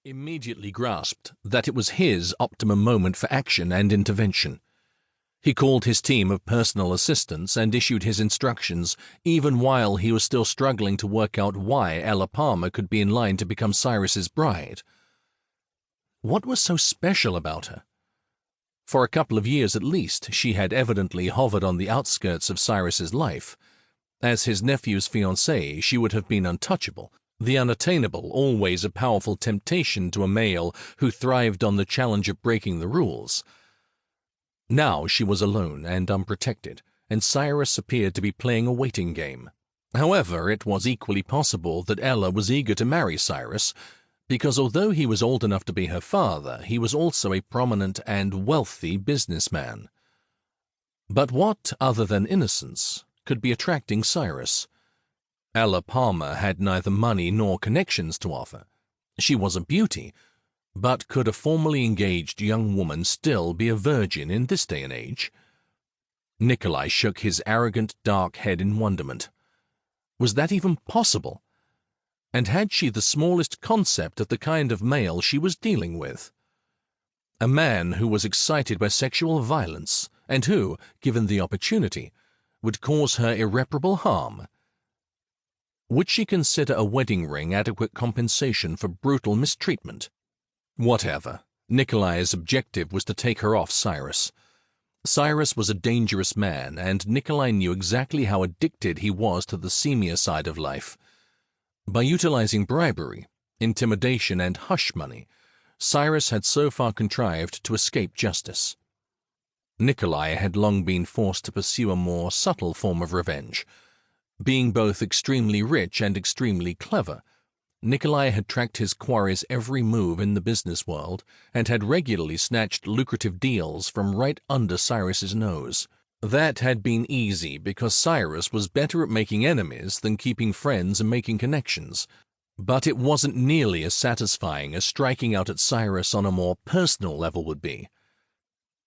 immediately grasped that it was his optimum moment for action and intervention. He called his team of personal assistants and issued his instructions, even while he was still struggling to work out why Ella Palmer could be in line to become Cyrus's bride. What was so special about her? For a couple of years at least, she had evidently hovered on the outskirts of Cyrus's life. As his nephew's fiancée, she would have been untouchable, the unattainable, always a powerful temptation to a male who thrived on the challenge of breaking the rules. Now she was alone and unprotected, and Cyrus appeared to be playing a waiting game. However, it was equally possible that Ella was eager to marry Cyrus, because although he was old enough to be her father, he was also a prominent and wealthy businessman. But what, other than innocence, could be attracting Cyrus? Ella Palmer had neither money nor connections to offer. She was a beauty, but could a formally engaged young woman still be a virgin in this day and age? Nikolai shook his arrogant, dark head in wonderment. Was that even possible? And had she the smallest concept of the kind of male she was dealing with? A man who was excited by sexual violence, and who, given the opportunity, would cause her irreparable harm. Would she consider a wedding ring adequate compensation for brutal mistreatment? Whatever. Nikolai's objective was to take her off Cyrus. Cyrus was a dangerous man, and Nikolai knew exactly how addicted he was to the seamier side of life. By utilizing bribery, intimidation, and hush money, Cyrus had so far contrived to escape justice. Nikolai had long been forced to pursue a more subtle form of revenge. Being both extremely rich and extremely clever, Nikolai had tracked his quarry's every move in the business world and had regularly snatched lucrative deals from right under Cyrus's nose. That had been easy because Cyrus was better at making enemies than keeping friends and making connections. But it wasn't nearly as satisfying as striking out at Cyrus on a more personal level would be.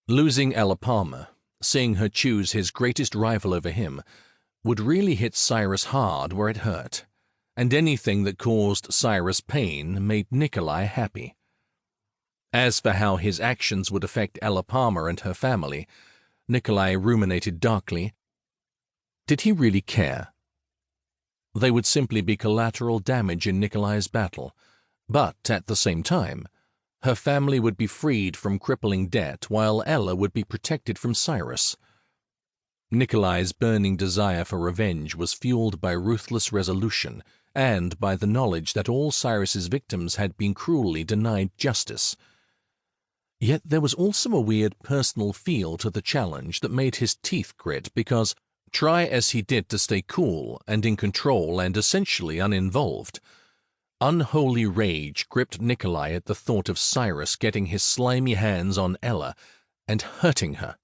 Losing Ella Palmer, seeing her choose his greatest rival over him, would really hit Cyrus hard where it hurt, and anything that caused Cyrus pain made Nikolai happy. As for how his actions would affect Ella Palmer and her family, Nikolai ruminated darkly. Did he really care? They would simply be collateral damage in Nikolai's battle, but at the same time, her family would be freed from crippling debt while Ella would be protected from Cyrus. Nikolai's burning desire for revenge was fueled by ruthless resolution and by the knowledge that all Cyrus's victims had been cruelly denied justice. Yet there was also a weird personal feel to the challenge that made his teeth grit because, try as he did to stay cool and in control and essentially uninvolved, unholy rage gripped Nikolai at the thought of Cyrus getting his slimy hands on Ella and hurting her.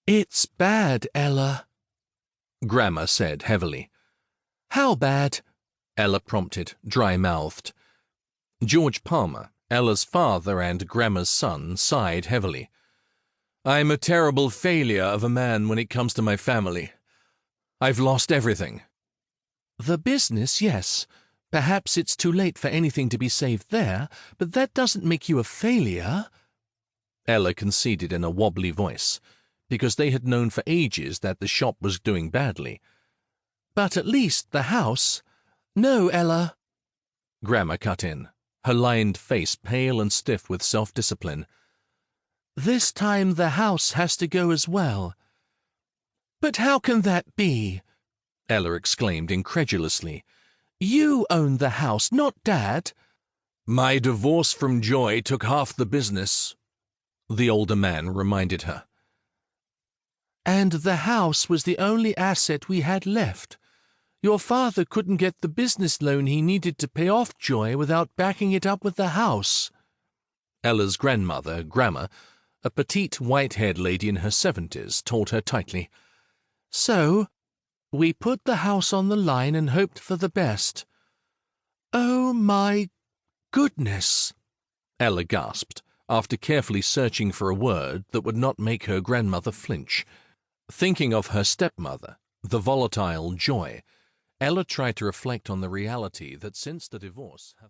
"It's bad, Ella," Grandma said heavily. "How bad?" Ella prompted, dry-mouthed. George Palmer, Ella's father and Grandma's son, sighed heavily. "I'm a terrible failure of a man when it comes to my family. I've lost everything." "The business, yes. Perhaps it's too late for anything to be saved there, but that doesn't make you a failure," Ella conceded in a wobbly voice, because they had known for ages that the shop was doing badly. "But at least the house—" "No, Ella," Grandma cut in, her lined face pale and stiff with self-discipline. "This time the house has to go as well." "But how can that be?" Ella exclaimed incredulously. "You own the house, not Dad." "My divorce from Joy took half the business," the older man reminded her. "And the house was the only asset we had left. Your father couldn't get the business loan he needed to pay off Joy without backing it up with the house." Ella's grandmother, Grandma, a petite white-haired lady in her 70s, told her tightly. "So we put the house on the line and hoped for the best." "Oh, my goodness," Ella gasped, after carefully searching for a word that would not make her grandmother flinch. Thinking of her stepmother, the volatile Joy, Ella tried to reflect on the reality that since the divorce, her